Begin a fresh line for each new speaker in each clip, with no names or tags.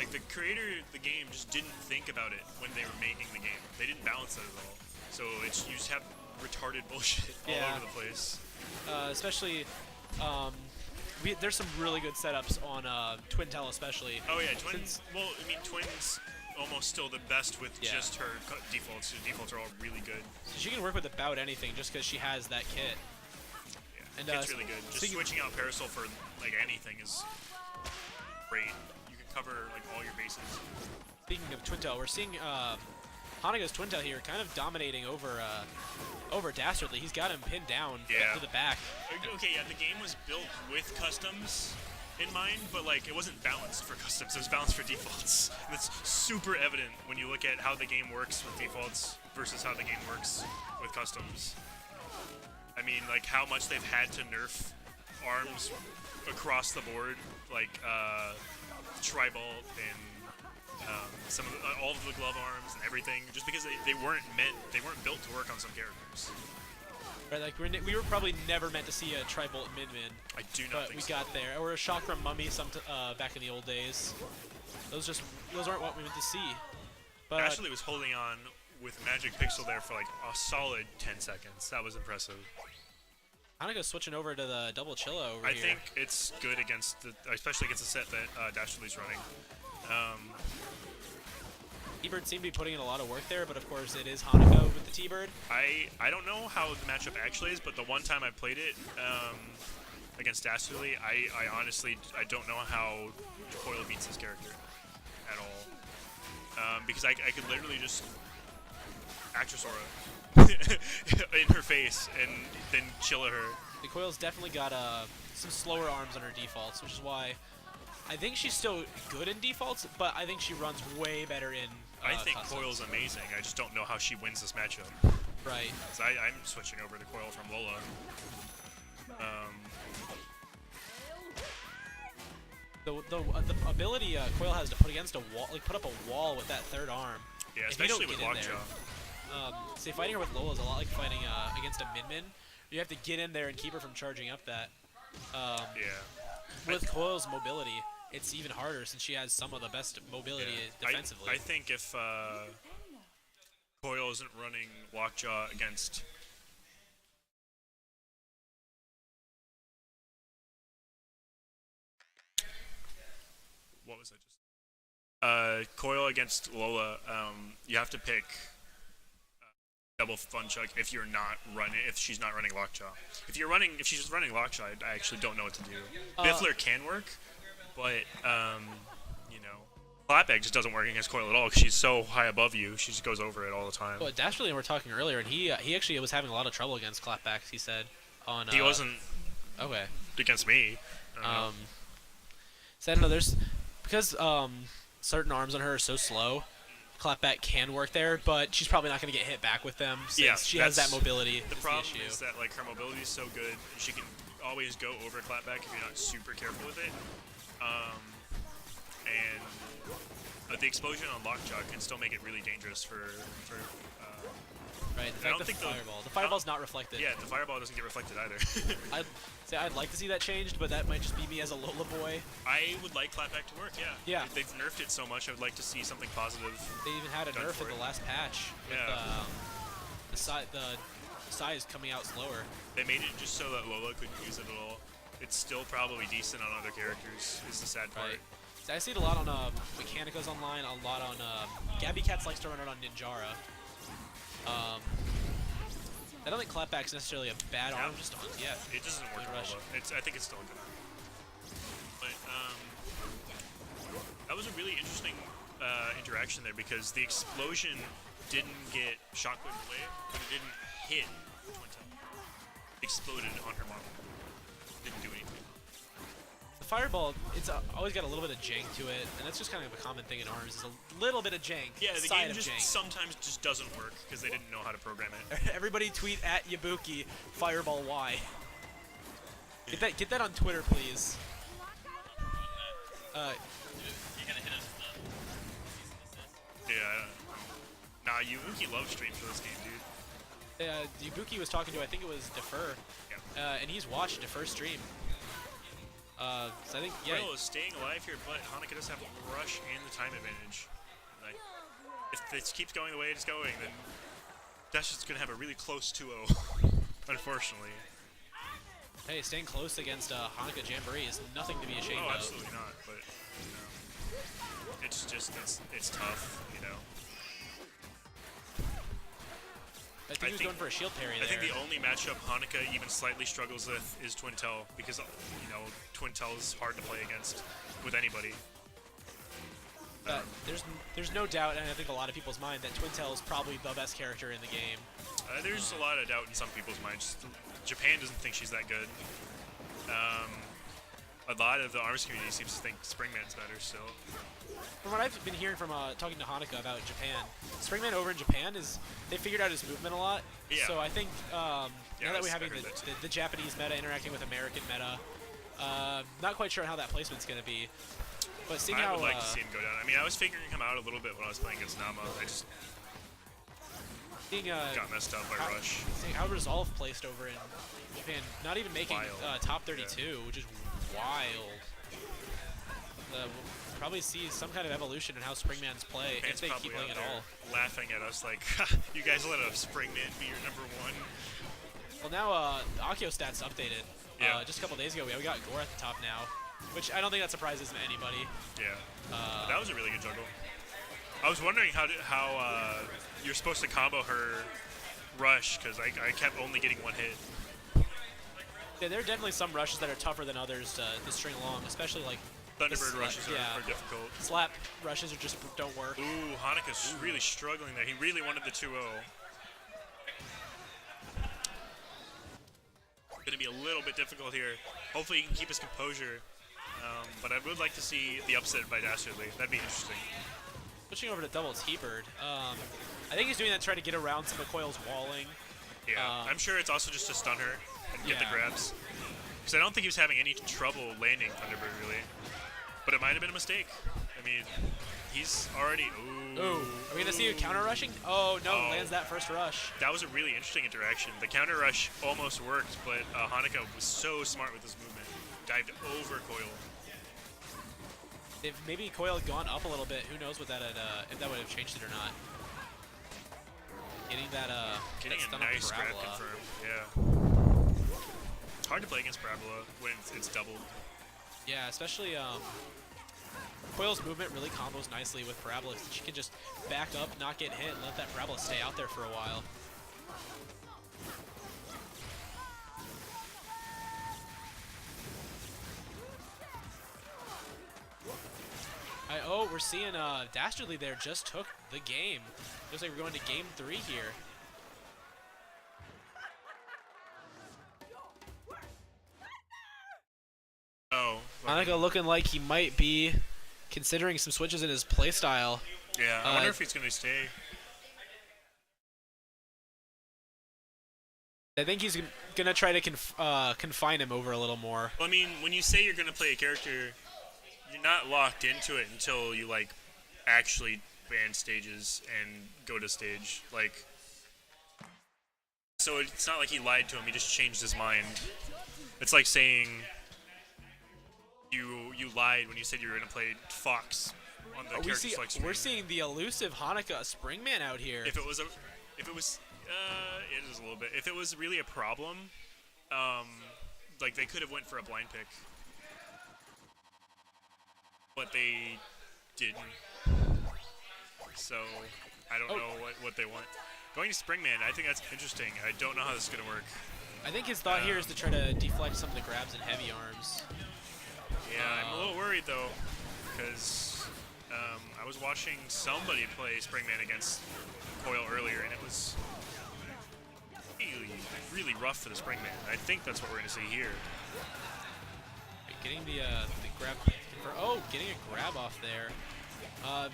Like, the creator of the game just didn't think about it when they were making the game. They didn't balance it at all. So it's, you just have retarded bullshit all over the place.
Especially, there's some really good setups on Twintel especially.
Oh yeah, Twins. Well, I mean, Twins almost still the best with just her defaults. Her defaults are all really good.
So she can work with about anything just because she has that kit.
Yeah, and kit's really good. Just switching out Parasol for like anything is great. You can cover like all your bases.
Speaking of Twintel, we're seeing Hanukkah's Twintel here kind of dominating over Dastardly. He's got him pinned down to the back.
Okay, yeah, the game was built with customs in mind, but like it wasn't balanced for customs. It was balanced for defaults. And it's super evident when you look at how the game works with defaults versus how the game works with customs. I mean, like how much they've had to nerf arms across the board, like Tribalt and some of all of the glove arms and everything, just because they weren't built to work on some characters.
Right, like we were probably never meant to see a Tribolt Min-Min.
I do not think
we got there. Or a Chakra Mummy back in the old days. Those aren't what we meant to see. But
Ashley was holding on with Magic Pixel there for like a solid 10 seconds. That was impressive.
Hanukkah's switching over to the double Chilla over
here. I
here.
think it's good against especially against the set that Dastardly's running.
T-Bird seemed to be putting in a lot of work there, but of course it is Hanukkah with the T-Bird.
I don't know how the matchup actually is, but the one time I played it against Dastardly, I honestly don't know how Coil beats this character at all. Because I could literally just Actrasora in her face and then Chilla her.
The Coil's definitely got some slower arms on her defaults, which is why I think she's still good in defaults, but I think she runs way better in
I think
customs.
Coil's amazing. I just don't know how she wins this matchup.
Right.
I'm switching over to Coil from Lola.
The ability Coil has to put against a wall, like put up a wall with that third arm.
Yeah, especially with Lockjaw.
Say fighting her with Lola is a lot like fighting against a Min-Min. You have to get in there and keep her from charging up that. With Coil's mobility, it's even harder since she has some of the best mobility defensively.
I think if Coil isn't running Lockjaw against what was I just? Coil against Lola, you have to pick double Fun Chuck if you're not running, if she's not running Lockjaw. If she's running Lockjaw, I actually don't know what to do. Biffler can work, but you know, Clapback just doesn't work against Coil at all because she's so high above you. She just goes over it all the time.
Well, Dastardly and we were talking earlier, and he actually was having a lot of trouble against Clapbacks. He said on.
He wasn't.
Okay.
Against me.
So I don't know. There's because certain arms on her are so slow. Clapback can work there, but she's probably not going to get hit back with them since she has that mobility.
The problem is that like her mobility is so good, and she can always go over Clapback if you're not super careful with it. And the explosion on Lockjaw can still make it really dangerous for
right. I don't think the fireball's not reflected.
Yeah, the fireball doesn't get reflected either.
I'd like to see that changed, but that might just be me as a Lola boy.
I would like Clapback to work, yeah.
Yeah.
If they've nerfed it so much, I would like to see something positive.
They even had a nerf in the last patch. With, the size coming out slower.
They made it just so that Lola couldn't use it at all. It's still probably decent on other characters, is the sad part.
Right. So I see it a lot on Mechanicas online, a lot on Gabby Cats likes to run it on Ninjara. I don't think Clapback's necessarily a bad arm, just on,
it doesn't work on Lola. I think it's still a good arm. But that was a really interesting interaction there because the explosion didn't get shockwave away, but it didn't hit Twintel. Exploded on her model. Didn't do anything.
The fireball, it's always got a little bit of jank to it, and that's just kind of a common thing in arms, is a little bit of jank.
Yeah, the game just sometimes just doesn't work because they didn't know how to program it.
Everybody tweet at Yabuki Fireball Y. Get that on Twitter, please.
You're gonna hit us with
Yeah, nah, Yubuki loves streams for this game, dude.
Yabuki was talking to, I think it was Defer, and he's watched Defer's stream. So I think, yeah.
Coil is staying alive here, but Hanukkah does have rush and the time advantage. Like, if this keeps going the way it's going, then Dash is going to have a really close 2-0, unfortunately.
Hey, staying close against Hanukkah Jamboree is nothing to be ashamed of.
Oh, absolutely not, but, you know, it's just, it's tough, you know.
I think he was going for a shield parry there.
I think the only matchup Hanukkah even slightly struggles with is Twintel, because, you know, Twintel is hard to play against with anybody.
There's no doubt, and I think a lot of people's mind, that Twintel is probably the best character in the game.
There's a lot of doubt in some people's minds. Japan doesn't think she's that good. A lot of the ARMS community seems to think Springman's better, so...
From what I've been hearing from talking to Hanukkah about Japan, Springman over in Japan they figured out his movement a lot.
Yeah.
So I think now that we're having
I heard
the Japanese meta interacting with American meta, not quite sure how that placement's going to be. But seeing
I
how
would like to see him go down. I mean, I was figuring him out a little bit when I was playing against Nama. I just got messed up by Rush.
Seeing how Resolve placed over in Japan, not even making top 32, which is wild. We'll probably see some kind of evolution in how Springman's play if they keep playing at all.
Laughing at us like, you guys let a Springman be your #1.
Well, now Akio stats updated.
Yeah.
Just a couple days ago, we got Gore at the top now, which I don't think that surprises anybody.
Yeah. That was a really good juggle. I was wondering how you're supposed to combo her rush, because I kept only getting one hit.
Yeah, there are definitely some rushes that are tougher than others to string along, especially like
Thunderbird rushes are difficult.
Slap rushes just don't work.
Ooh, Hanukkah's really struggling there. He really wanted the 2-0. Going to be a little bit difficult here. Hopefully he can keep his composure. But I would like to see the upset by Dastardly. That'd be interesting.
Switching over to double T-Bird. I think he's doing that to try to get around some of Coil's walling.
Yeah, I'm sure it's also just to stun her and get the grabs. Because I don't think he was having any trouble landing Thunderbird, really. But it might have been a mistake. I mean, he's already... Ooh.
Are we going to see a counter rushing? Oh, no, lands that first rush.
That was a really interesting interaction. The counter rush almost worked, but Hanukkah was so smart with his movement. Dived over Coil.
If maybe Coil had gone up a little bit, who knows what that had, if that would have changed it or not. Getting that
a nice grab confirmed, yeah. It's hard to play against Parabola when it's doubled.
Yeah, especially Coil's movement really combos nicely with Parabola. She can just back up, not get hit, and let that Parabola stay out there for a while. We're seeing Dastardly there just took the game. Looks like we're going to game 3 here. Hanukkah looking like he might be considering some switches in his playstyle.
Yeah, I wonder if he's going to stay.
I think he's going to try to confine him over a little more.
Well, I mean, when you say you're going to play a character, you're not locked into it until you, like, actually ban stages and go to stage. Like, so it's not like he lied to him, he just changed his mind. It's like saying you lied when you said you were going to play Fox on the character select screen.
We're seeing the elusive Hanukkah Springman out here.
If it was it is a little bit. If it was really a problem, like they could have went for a blind pick, but they didn't. So I don't know what they want. Going to Springman, I think that's interesting. I don't know how this is going to work.
I think his thought here is to try to deflect some of the grabs and heavy arms.
Yeah, I'm a little worried though, because I was watching somebody play Springman against Coil earlier, and it was really rough for the Springman. I think that's what we're going to see here.
Getting the grab. Getting a grab off there.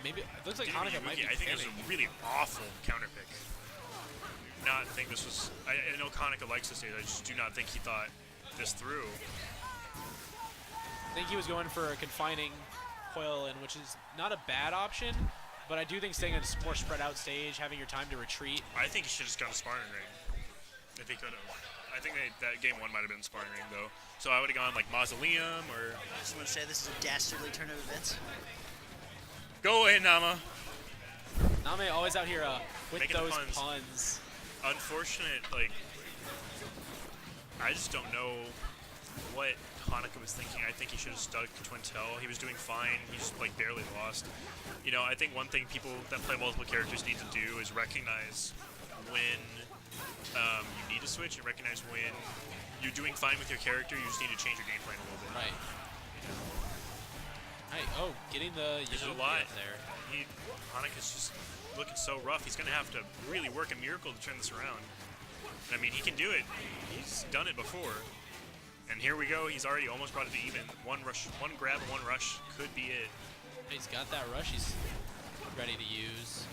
Maybe it looks like Hanukkah might be
I think it was a really awful counter pick. Not think this was. I know Hanukkah likes this stage. I just do not think he thought this through.
I think he was going for a confining Coil in, which is not a bad option, but I do think staying on a more spread out stage, having your time to retreat.
I think he should have just gone to Spartan Ring. If he could have. I think that game 1 might have been sparring ring, though. So I would have gone like Mausoleum or...
I just want to say this is a Dastardly turn of events.
Go away, Nama.
Name always out here with
Making the
those
puns.
puns.
Unfortunate, like... I just don't know what Hanukkah was thinking. I think he should have stuck to Twintel. He was doing fine. He just like barely lost. You know, I think one thing people that play multiple characters need to do is recognize when you need to switch and recognize when you're doing fine with your character. You just need to change your game plan a little bit.
Right. Right. Oh, getting the
There's a
Yabuki
lot
up there.
Hanukkah's just looking so rough. He's gonna have to really work a miracle to turn this around. I mean, he can do it. He's done it before. And here we go. He's already almost brought it to even. One rush, one grab, and one rush could be it.
He's got that rush. He's ready to use.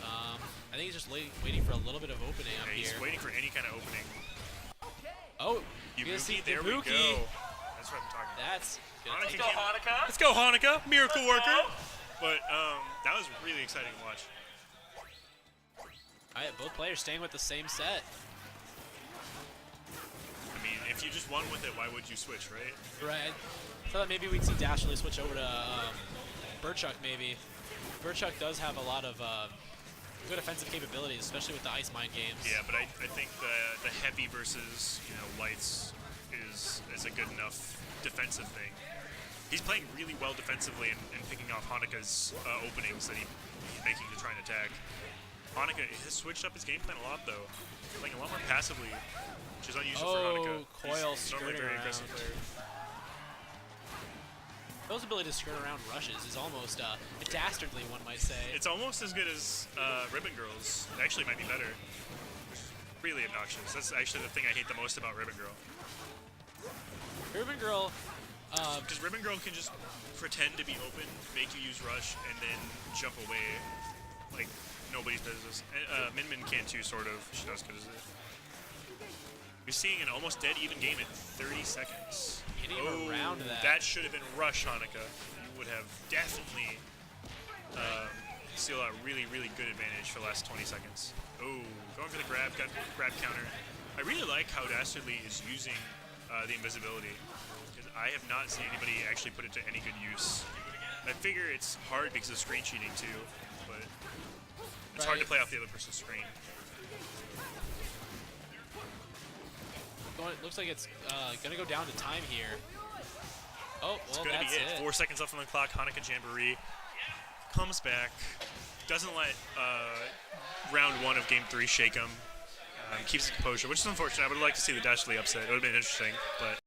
I think he's just waiting for a little bit of opening up
Yeah, he's
here.
waiting for any kind of opening.
Oh, you gonna see
Yabuki, there we
Yabuki.
go. That's what I'm talking about.
That's gonna
Hanukkah
take
came-
Hanukkah.
Let's go, Hanukkah, miracle worker. But that was really exciting to watch.
All right, both players staying with the same set.
I mean, if you just won with it, why would you switch, right?
Right. I thought maybe we'd see Dastardly switch over to Burchuk, maybe. Burchuk does have a lot of good offensive capabilities, especially with the Ice Mine games.
Yeah, but I think the heavy versus lights is a good enough defensive thing. He's playing really well defensively and picking off Hanukkah's openings that he's making to try and attack. Hanukkah has switched up his game plan a lot, though. Playing a lot more passively, which is unusual for Hanukkah.
Coil
He's normally a
skirting
very
around.
aggressive player.
Those ability to skirt around rushes is almost a Dastardly, one might say.
It's almost as good as Ribbon Girls. It actually might be better. Which is really obnoxious. That's actually the thing I hate the most about Ribbon Girl.
Ribbon Girl,
Because Ribbon Girl can just pretend to be open, make you use rush, and then jump away like nobody's business. Min Min can too, sort of. She does good as it. You're seeing an almost dead even game at 30 seconds.
getting around that.
That should have been rush, Hanukkah. You would have definitely still a really, really good advantage for the last 20 seconds. Oh, going for the grab, got grab counter. I really like how Dastardly is using the invisibility. Because I have not seen anybody actually put it to any good use. I figure it's hard because of screen cheating too, but it's hard to play off the other person's screen.
It looks like it's gonna go down to time here. Oh, well,
It's going to
that's
be it. 4 seconds left on the clock. Hanukkah Jamboree comes back, doesn't let round 1 of Game 3 shake him, keeps his composure, which is unfortunate. I would like to see the Dastardly upset. It would have been interesting, but